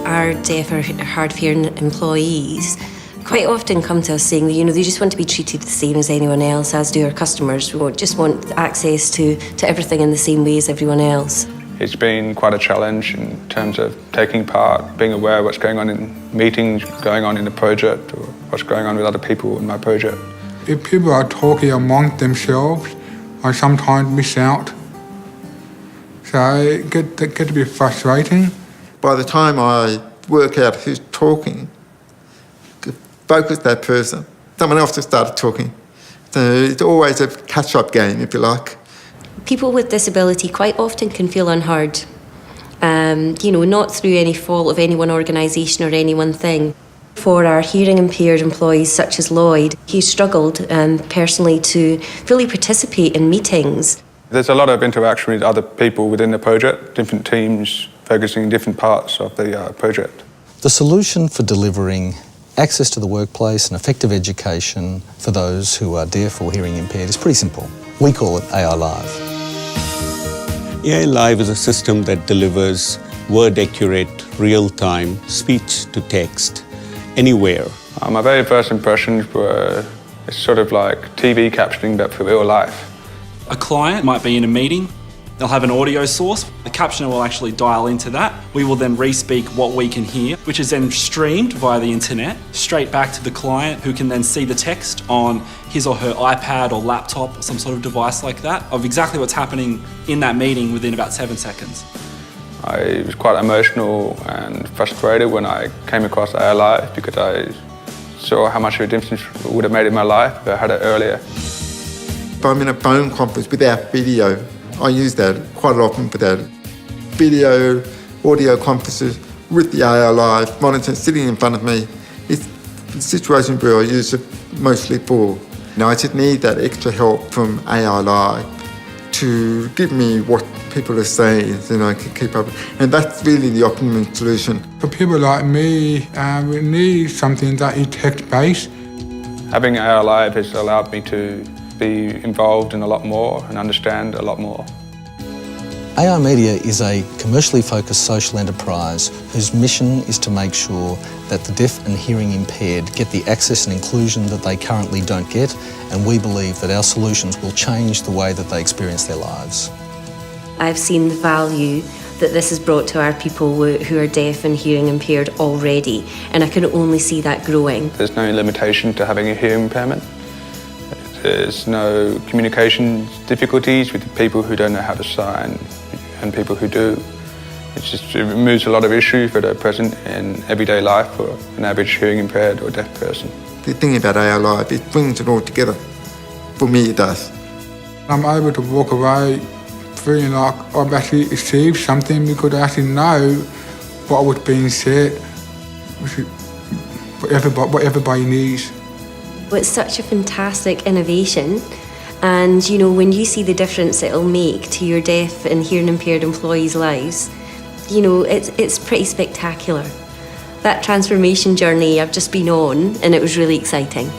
Our deaf or hard of hearing employees quite often come to us saying that, they just want to be treated the same as anyone else, as do our customers. We just want access to everything in the same way as everyone else. It's been quite a challenge in terms of taking part, being aware of what's going on in meetings, going on in the project, or what's going on with other people in my project. If people are talking among themselves, I sometimes miss out. So it get to be frustrating. By the time I work out who's talking, focus that person, someone else has started talking. So it's always a catch-up game, if you like. People with disability quite often can feel unheard, not through any fault of any one organisation or any one thing. For our hearing impaired employees such as Lloyd, he struggled personally to fully participate in meetings. There's a lot of interaction with other people within the project, different teams focusing on different parts of the project. The solution for delivering access to the workplace and effective education for those who are deaf or hearing impaired is pretty simple. We call it AI Live. AI Live is a system that delivers word-accurate, real-time speech to text anywhere. My very first impressions were it's sort of like TV captioning but for real life. A client might be in a meeting, they'll have an audio source, the captioner will actually dial into that. We will then re-speak what we can hear, which is then streamed via the internet, straight back to the client who can then see the text on his or her iPad or laptop or some sort of device like that, of exactly what's happening in that meeting within about 7 seconds. I was quite emotional and frustrated when I came across AI Live because I saw how much of a difference it would have made in my life if I had it earlier. If I'm in a phone conference without video, I use that quite often for that. Video, audio conferences with the AI Live monitor sitting in front of me. It's the situation where I use it mostly for. I just need that extra help from AI Live to give me what people are saying so I can keep up. And that's really the optimum solution. For people like me, we need something that is text-based. Having AI Live has allowed me to be involved in a lot more and understand a lot more. AI Media is a commercially focused social enterprise whose mission is to make sure that the deaf and hearing impaired get the access and inclusion that they currently don't get, and we believe that our solutions will change the way that they experience their lives. I've seen the value that this has brought to our people who are deaf and hearing impaired already, and I can only see that growing. There's no limitation to having a hearing impairment. There's no communication difficulties with people who don't know how to sign and people who do. It removes a lot of issues that are present in everyday life for an average hearing impaired or deaf person. The thing about AI Live, it brings it all together. For me, it does. I'm able to walk away feeling like I've actually achieved something because I actually know what was being said, which is what everybody needs. It's such a fantastic innovation, and when you see the difference it'll make to your deaf and hearing impaired employees' lives, it's pretty spectacular. That transformation journey I've just been on, and it was really exciting.